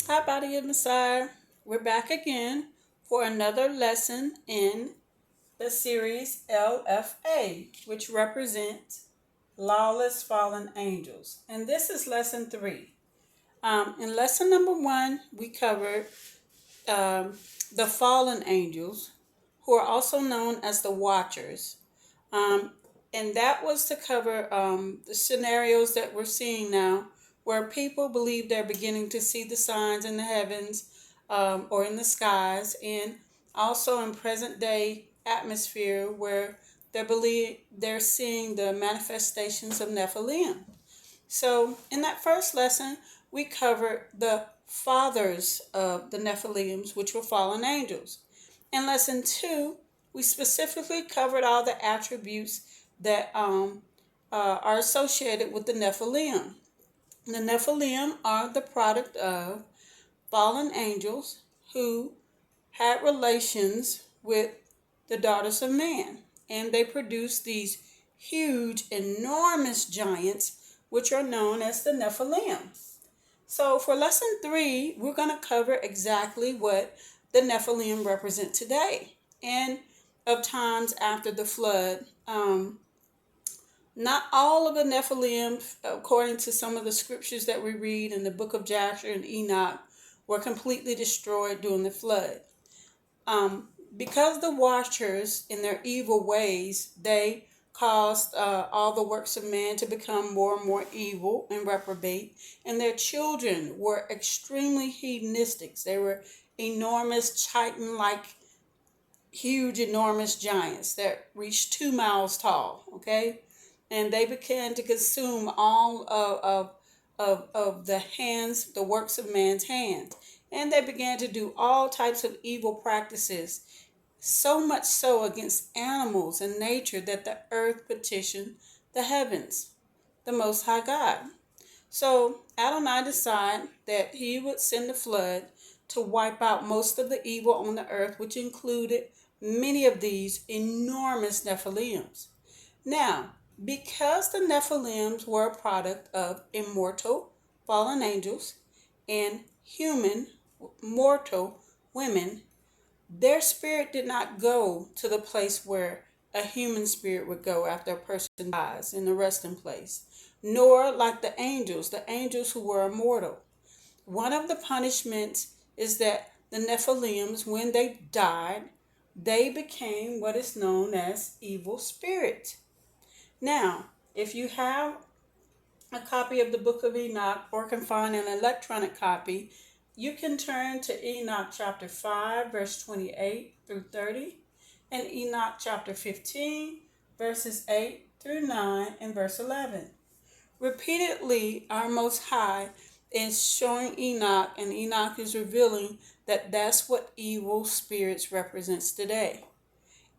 Hi, Body of Messiah. We're back again for another lesson in the series LFA, which represents Lawless Fallen Angels. And this is lesson 3. In lesson number 1, we covered the fallen angels, who are also known as the Watchers. Um, and that was to cover the scenarios that we're seeing now, where people believe they're beginning to see the signs in the heavens or in the skies, and also in present day atmosphere where they're seeing the manifestations of Nephilim. So, in that first lesson, we covered the fathers of the Nephilims, which were fallen angels. In lesson 2, we specifically covered all the attributes that are associated with the Nephilim. The Nephilim are the product of fallen angels who had relations with the daughters of man, and they produced these huge, enormous giants, which are known as the Nephilim. So, for lesson 3, we're going to cover exactly what the Nephilim represent today and of times after the flood. Not all of the Nephilim, according to some of the scriptures that we read in the book of Jasher and Enoch, were completely destroyed during the flood. Because the watchers, in their evil ways, they caused all the works of man to become more and more evil and reprobate, and their children were extremely hedonistic. They were enormous, Titan-like, huge, enormous giants that reached 2 miles tall. Okay, and they began to consume all of the hands, the works of man's hands, and they began to do all types of evil practices, so much so against animals and nature that the earth petitioned the heavens, the Most High God. So Adonai decided that he would send a flood to wipe out most of the evil on the earth, which included many of these enormous Nephilims. Now, because the Nephilims were a product of immortal fallen angels and human mortal women, their spirit did not go to the place where a human spirit would go after a person dies in the resting place, nor like the angels who were immortal. One of the punishments is that the Nephilims, when they died, they became what is known as evil spirits. Now, if you have a copy of the Book of Enoch or can find an electronic copy, you can turn to Enoch chapter 5, verse 28 through 30, and Enoch chapter 15, verses 8 through 9, and verse 11. Repeatedly, our Most High is showing Enoch, and Enoch is revealing that that's what evil spirits represents today.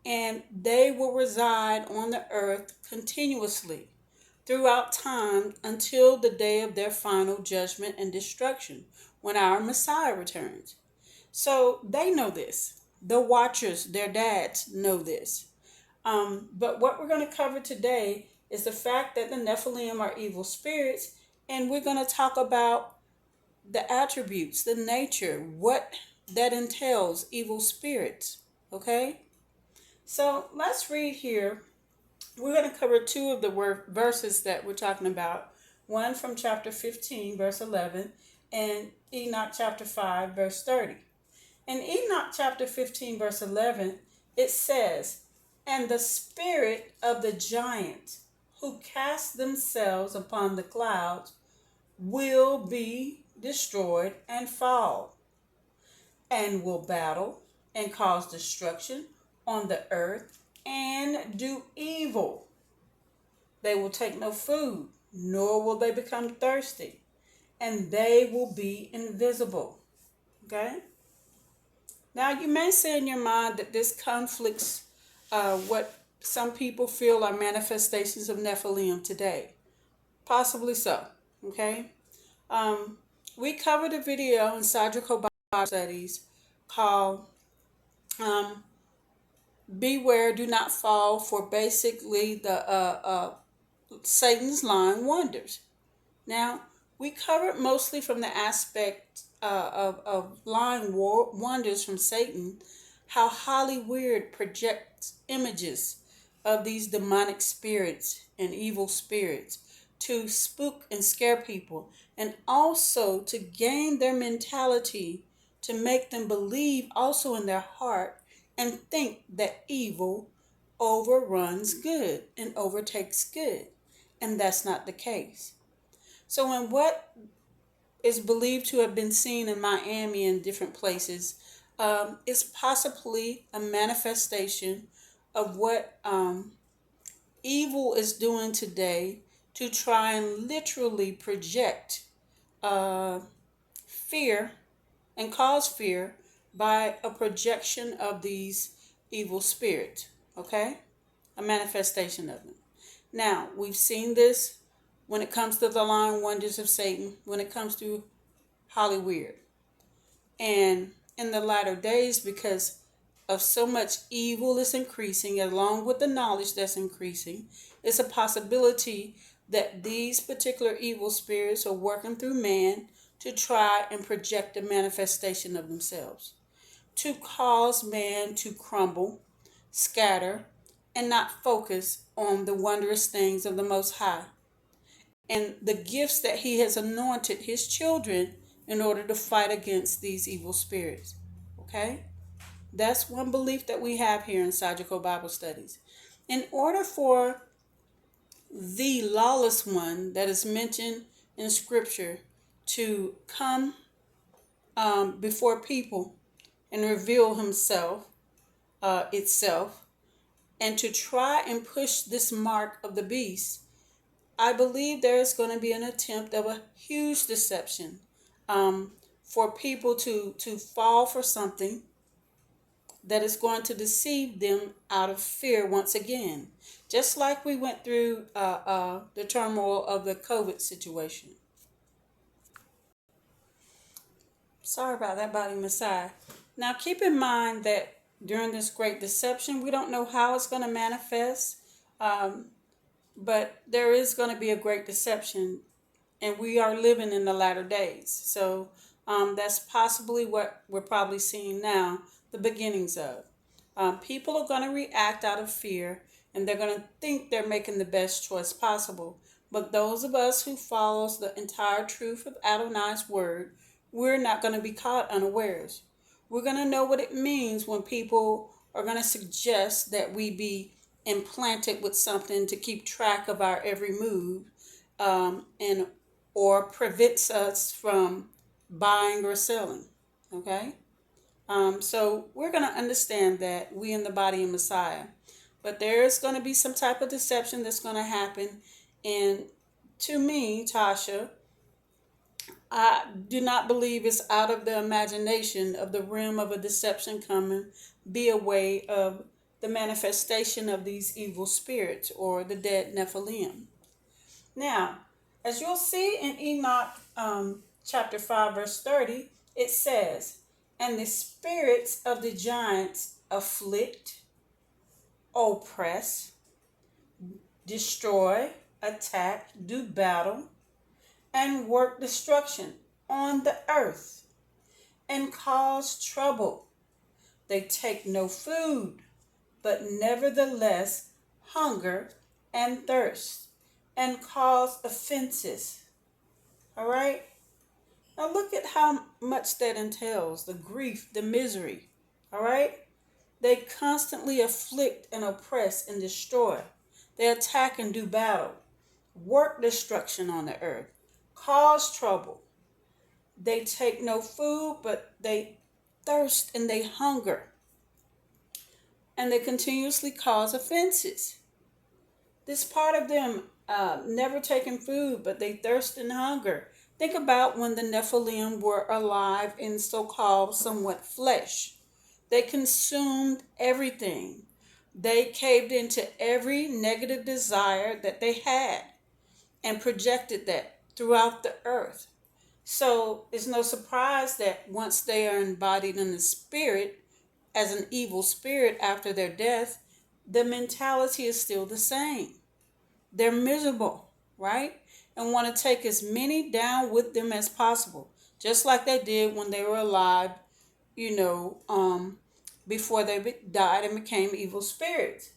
And they will reside on the earth continuously throughout time until the day of their final judgment and destruction, when our Messiah returns. So they know this. The watchers, their dads, know this. But what we're going to cover today is the fact that the Nephilim are evil spirits, and we're going to talk about the attributes, the nature, what that entails, evil spirits. Okay? So let's read here. We're going to cover two of the verses that we're talking about. One from chapter 15, verse 11, and Enoch chapter 5, verse 30. In Enoch chapter 15, verse 11, it says, "And the spirit of the giant who cast themselves upon the clouds will be destroyed and fall, and will battle and cause destruction on the earth and do evil. They will take no food, nor will they become thirsty, and they will be invisible." Okay? Now, you may say in your mind that this conflicts what some people feel are manifestations of Nephilim today. Possibly so. Okay? Um, we covered a video in Surgical Bible Studies called um, Beware, Do Not Fall for basically the Satan's Lying Wonders. Now, we covered mostly from the aspect of lying wonders from Satan, how Hollywood projects images of these demonic spirits and evil spirits to spook and scare people, and also to gain their mentality, to make them believe also in their heart and think that evil overruns good and overtakes good. And that's not the case. So, in what is believed to have been seen in Miami and different places, is possibly a manifestation of what evil is doing today to try and literally project uh, fear and cause fear by a projection of these evil spirits. Okay? A manifestation of them. Now, we've seen this when it comes to the lying wonders of Satan, when it comes to Hollywood. And in the latter days, because of so much evil is increasing, along with the knowledge that's increasing, it's a possibility that these particular evil spirits are working through man to try and project a manifestation of themselves, to cause man to crumble, scatter, and not focus on the wondrous things of the Most High and the gifts that He has anointed His children in order to fight against these evil spirits. Okay? That's one belief that we have here in Sajiko Bible Studies. In order for the lawless one that is mentioned in Scripture to come before people and reveal himself, itself, and to try and push this mark of the beast, I believe there is going to be an attempt of a huge deception, for people to fall for something that is going to deceive them out of fear once again, just like we went through the turmoil of the COVID situation. Sorry about that, body Messiah. Now, keep in mind that during this great deception, we don't know how it's going to manifest, but there is going to be a great deception, and we are living in the latter days. So that's possibly what we're probably seeing now, the beginnings of. People are going to react out of fear, and they're going to think they're making the best choice possible. But those of us who follows the entire truth of Adonai's word, we're not going to be caught unawares. We're going to know what it means when people are going to suggest that we be implanted with something to keep track of our every move, and or prevents us from buying or selling. Okay? So we're going to understand that we in the body of Messiah. But there's going to be some type of deception that's going to happen. And to me, Tasha, I do not believe it's out of the imagination of the realm of a deception coming, be a way of the manifestation of these evil spirits or the dead Nephilim. Now, as you'll see in Enoch chapter 5, verse 30, it says, "And the spirits of the giants afflict, oppress, destroy, attack, do battle, and work destruction on the earth, and cause trouble. They take no food, but nevertheless hunger and thirst, and cause offenses." All right? Now look at how much that entails, the grief, the misery. All right? They constantly afflict and oppress and destroy. They attack and do battle, work destruction on the earth, cause trouble. They take no food, but they thirst and they hunger. And they continuously cause offenses. This part of them never taking food, but they thirst and hunger. Think about when the Nephilim were alive in so-called somewhat flesh. They consumed everything. They caved into every negative desire that they had and projected that throughout the earth. So it's no surprise that once they are embodied in the spirit as an evil spirit after their death, the mentality is still the same. They're miserable, right? And want to take as many down with them as possible. just like they did when they were alive, you know, before they died and became evil spirits.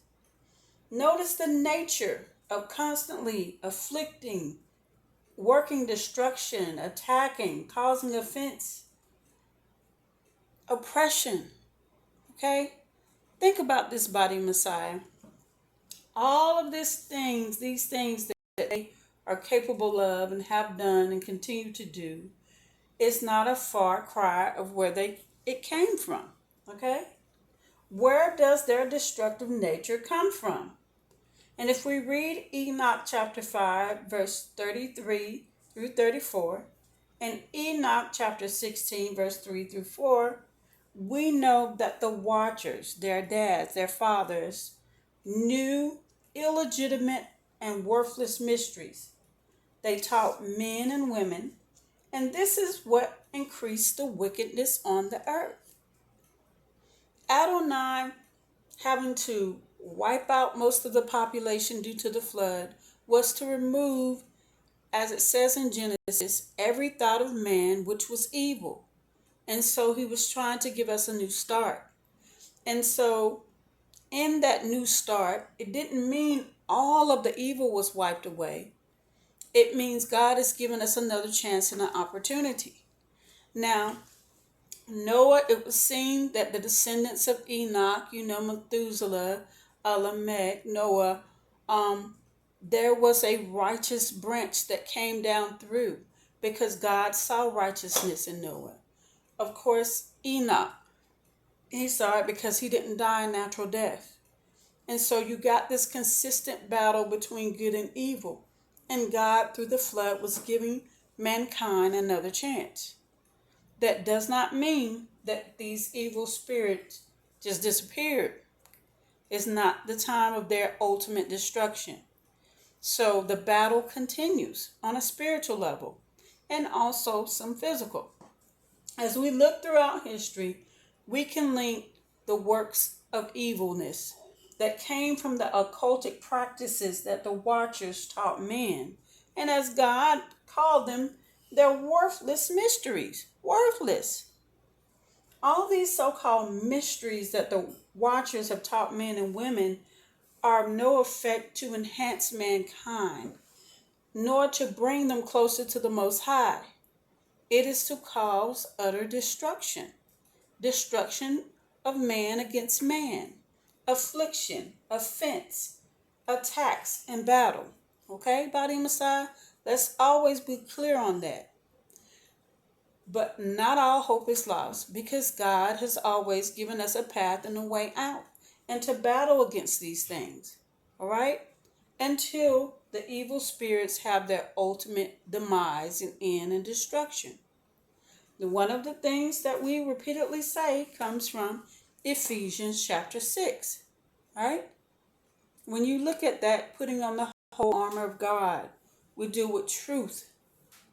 Notice the nature of constantly afflicting, working destruction, attacking, causing offense, oppression. Okay? Think about this body, Messiah. All of these things that they are capable of and have done and continue to do, is not a far cry of where it came from. Okay? Where does their destructive nature come from? And if we read Enoch chapter 5, verse 33 through 34, and Enoch chapter 16, verse 3 through 4, we know that the watchers, their dads, their fathers, knew illegitimate and worthless mysteries. They taught men and women, and this is what increased the wickedness on the earth. Adonai having to wipe out most of the population due to the flood was to remove, as it says in Genesis, every thought of man which was evil. And so he was trying to give us a new start. And so in that new start, it didn't mean all of the evil was wiped away. It means God has given us another chance and an opportunity. Now, Noah, it was seen that the descendants of Enoch, Methuselah, Lamech, Noah, there was a righteous branch that came down through because God saw righteousness in Noah. Of course, Enoch, he saw it because he didn't die a natural death. And so you got this consistent battle between good and evil. And God, through the flood, was giving mankind another chance. That does not mean that these evil spirits just disappeared. It's not the time of their ultimate destruction. So the battle continues on a spiritual level and also some physical. As we look throughout history, we can link the works of evilness that came from the occultic practices that the watchers taught men. And as God called them, they're worthless mysteries. Worthless. All these so-called mysteries that the watchers have taught men and women are of no effect to enhance mankind, nor to bring them closer to the Most High. It is to cause utter destruction. Destruction of man against man, affliction, offense, attacks, and battle. Okay, Body Messiah? Let's always be clear on that. But not all hope is lost because God has always given us a path and a way out and to battle against these things. All right? Until the evil spirits have their ultimate demise and end and destruction. One of the things that we repeatedly say comes from Ephesians chapter 6. All right? When you look at that, putting on the whole armor of God, we deal with truth.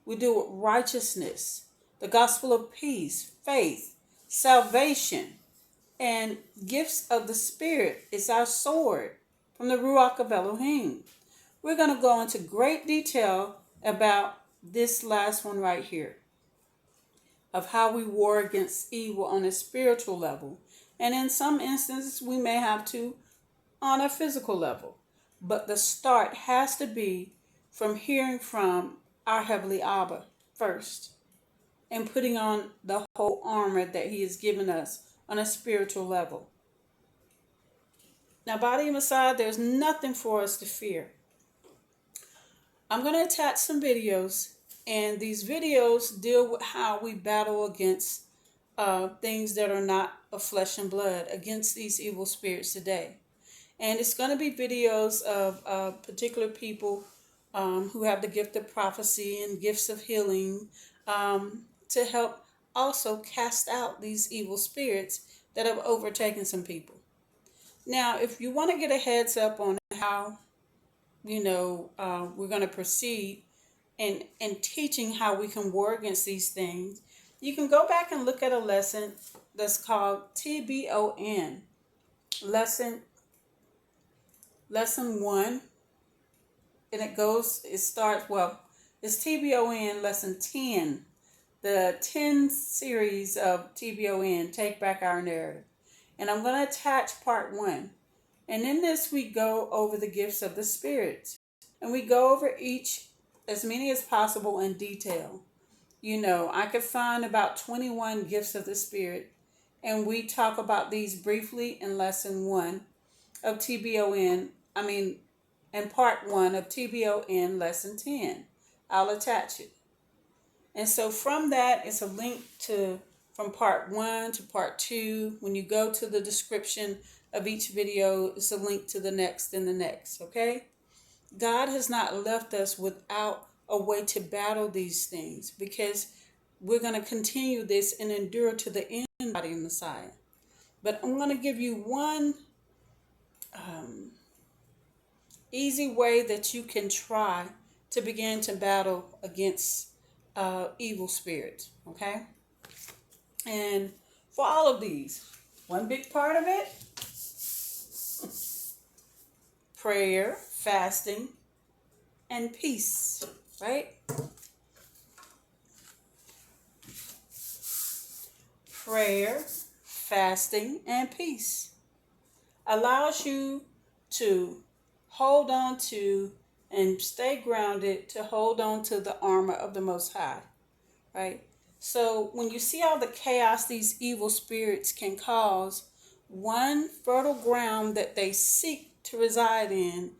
We deal with righteousness, the gospel of peace, faith, salvation, and gifts of the Spirit is our sword from the Ruach of Elohim. We're going to go into great detail about this last one right here, of how we war against evil on a spiritual level. And in some instances, we may have to on a physical level. But the start has to be from hearing from our Heavenly Abba first and putting on the whole armor that He has given us on a spiritual level. Now, Body and Messiah, there's nothing for us to fear. I'm going to attach some videos, and these videos deal with how we battle against things that are not of flesh and blood, against these evil spirits today. And it's going to be videos of particular people who have the gift of prophecy and gifts of healing to help also cast out these evil spirits that have overtaken some people. Now, if you want to get a heads up on how, we're going to proceed in teaching how we can war against these things, you can go back and look at a lesson that's called TBON, lesson 1, and it's TBON lesson 10, the 10 series of TBON, Take Back Our Narrative. And I'm going to attach part 1. And in this, we go over the gifts of the Spirit. And we go over each, as many as possible, in detail. You know, I could find about 21 gifts of the Spirit. And we talk about these briefly in lesson 1 of TBON. In part 1 of TBON lesson 10. I'll attach it. And so from that, it's a link to from part 1 to part 2. When you go to the description of each video, it's a link to the next and the next, okay? God has not left us without a way to battle these things, because we're going to continue this and endure to the end, body of Messiah. But I'm going to give you one easy way that you can try to begin to battle against evil spirits, okay? And for all of these, one big part of it, prayer, fasting, and peace, right? Prayer, fasting, and peace allows you to hold on to and stay grounded, to hold on to the armor of the Most High, right? So when you see all the chaos these evil spirits can cause, one fertile ground that they seek to reside in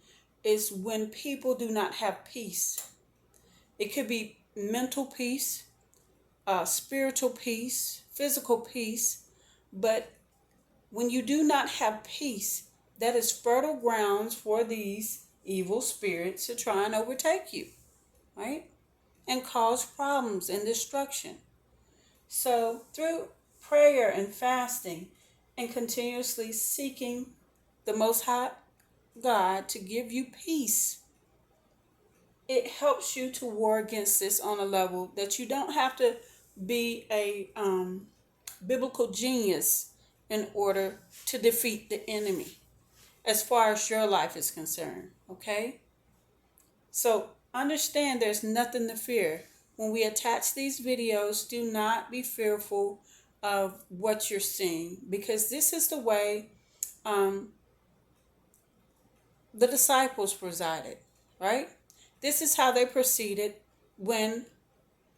is when people do not have peace. It could be mental peace, spiritual peace, physical peace, but when you do not have peace, that is fertile grounds for these evil spirits to try and overtake you, right? And cause problems and destruction. So through prayer and fasting and continuously seeking the Most High God to give you peace, it helps you to war against this on a level that you don't have to be a biblical genius in order to defeat the enemy as far as your life is concerned, okay? So understand there's nothing to fear. When we attach these videos, do not be fearful of what you're seeing, because this is the way the disciples presided, right? This is how they proceeded when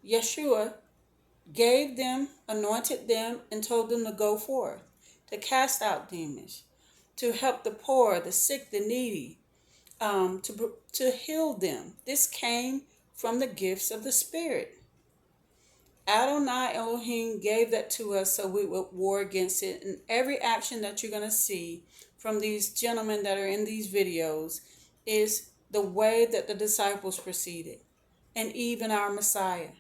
Yeshua gave them, anointed them, and told them to go forth, to cast out demons, to help the poor, the sick, the needy, to heal them. This came from the gifts of the Spirit. Adonai Elohim gave that to us so we would war against it. And every action that you're going to see from these gentlemen that are in these videos is the way that the disciples proceeded, and even our Messiah.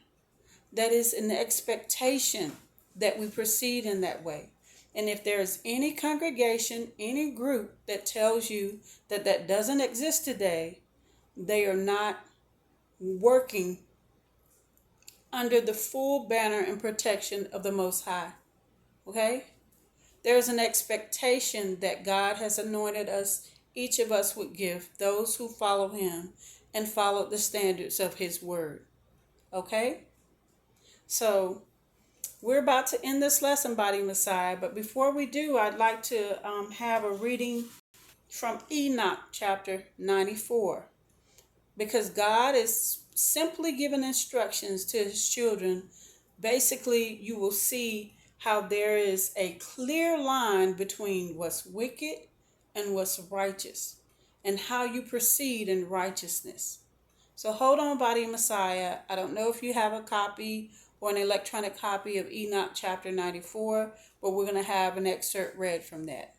That is an expectation that we proceed in that way. And if there's any congregation, any group that tells you that that doesn't exist today, they are not working under the full banner and protection of the Most High. Okay? There's an expectation that God has anointed us, each of us would give those who follow Him and follow the standards of His Word. Okay? So we're about to end this lesson, Body Messiah, but before we do, I'd like to have a reading from Enoch chapter 94, because God is simply giving instructions to His children. Basically, you will see how there is a clear line between what's wicked and what's righteous, and how you proceed in righteousness. So hold on, Body Messiah. I don't know if you have a copy or an electronic copy of Enoch chapter 94, but we're going to have an excerpt read from that.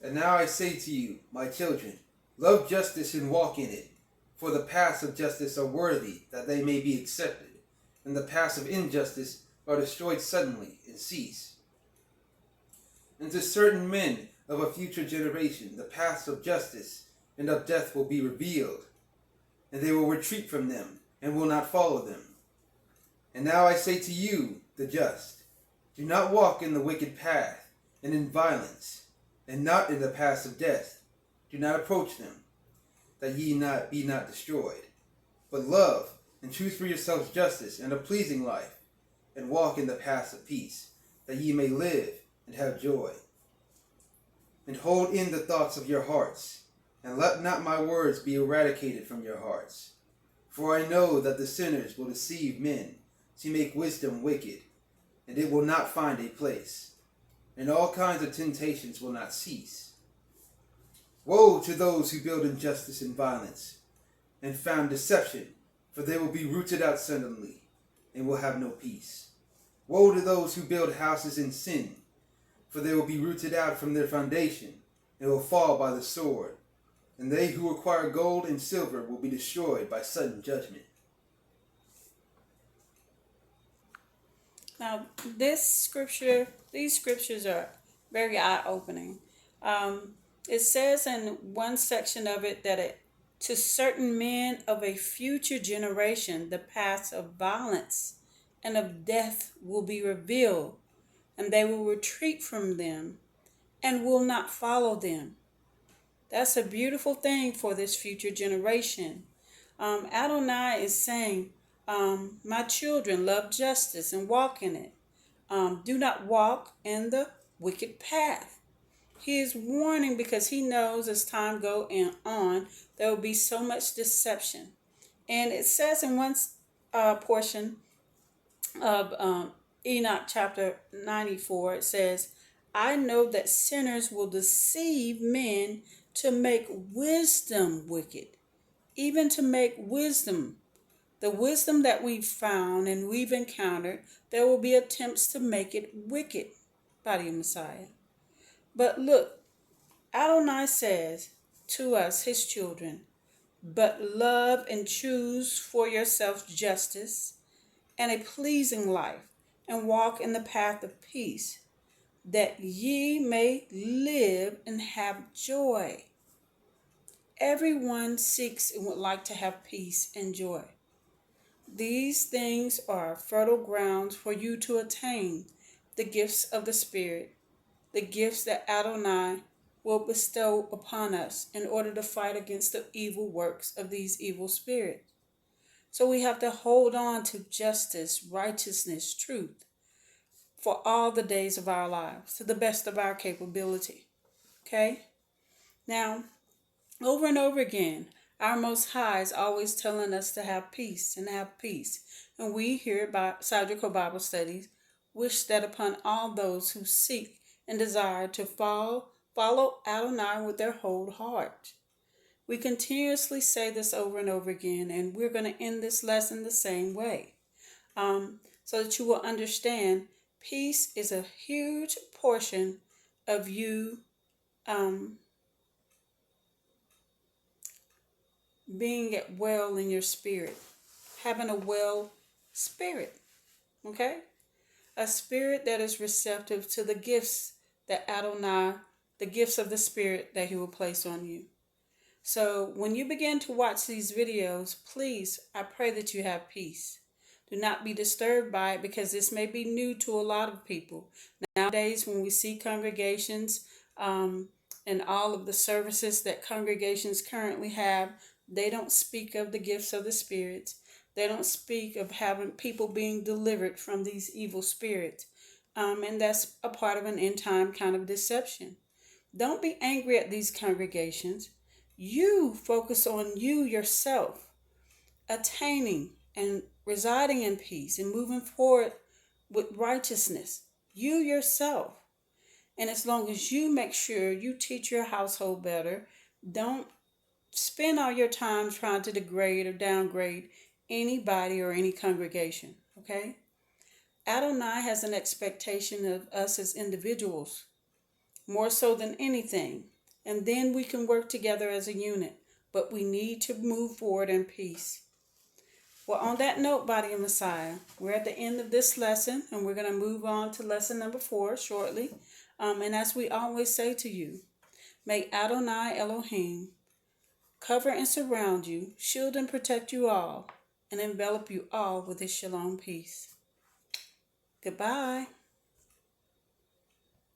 And now I say to you, my children, love justice and walk in it, for the paths of justice are worthy that they may be accepted, and the paths of injustice are destroyed suddenly and cease. And to certain men of a future generation, the paths of justice and of death will be revealed, and they will retreat from them and will not follow them. And now I say to you, the just, do not walk in the wicked path and in violence, and not in the paths of death. Do not approach them, that ye be not destroyed. but love and choose for yourselves justice and a pleasing life, and walk in the paths of peace, that ye may live and have joy. And hold in the thoughts of your hearts, and let not my words be eradicated from your hearts. For I know that the sinners will deceive men to make wisdom wicked, and it will not find a place, and all kinds of temptations will not cease. Woe to those who build injustice and violence, and found deception, for they will be rooted out suddenly, and will have no peace. Woe to those who build houses in sin, for they will be rooted out from their foundation, and will fall by the sword. And they who acquire gold and silver will be destroyed by sudden judgment. Now, these scriptures are very eye-opening. It says in one section of it that to certain men of a future generation, the paths of violence and of death will be revealed, and they will retreat from them and will not follow them. That's a beautiful thing for this future generation. Adonai is saying, my children, love justice and walk in it. Do not walk in the wicked path. He is warning because he knows as time goes on, there will be so much deception. And it says in one portion of Enoch chapter 94, it says, I know that sinners will deceive men to make wisdom wicked, even to make wisdom. The wisdom that we've found and we've encountered, there will be attempts to make it wicked, body of Messiah. But look, Adonai says to us, his children, but love and choose for yourselves justice and a pleasing life, and walk in the path of peace, that ye may live and have joy. Everyone seeks and would like to have peace and joy. These things are fertile grounds for you to attain the gifts of the Spirit, the gifts that Adonai will bestow upon us in order to fight against the evil works of these evil spirits. So we have to hold on to justice, righteousness, truth for all the days of our lives to the best of our capability. Okay? Now, over and over again, our Most High is always telling us to have peace and have peace. And we here at Surgical Bible Studies wish that upon all those who seek and desire to follow Adonai with their whole heart. We continuously say this over and over again, and we're going to end this lesson the same way. So that you will understand, peace is a huge portion of you being at well in your spirit, having a well spirit, okay? A spirit that is receptive to the gifts that Adonai, the gifts of the Spirit that he will place on you. So when you begin to watch these videos, please, I pray that you have peace. Do not be disturbed by it, because this may be new to a lot of people. Nowadays, when we see congregations and all of the services that congregations currently have, they don't speak of the gifts of the spirits. They don't speak of having people being delivered from these evil spirits. And that's a part of an end time kind of deception. Don't be angry at these congregations. You focus on you yourself, attaining and residing in peace and moving forward with righteousness. You yourself. And as long as you make sure you teach your household better, don't spend all your time trying to degrade or downgrade anybody or any congregation, okay? Adonai has an expectation of us as individuals, more so than anything. And then we can work together as a unit. But we need to move forward in peace. Well, on that note, body of Messiah, we're at the end of this lesson, and we're going to move on to lesson number 4 shortly. And as we always say to you, may Adonai Elohim cover and surround you, shield and protect you all, and envelop you all with his shalom peace. Goodbye.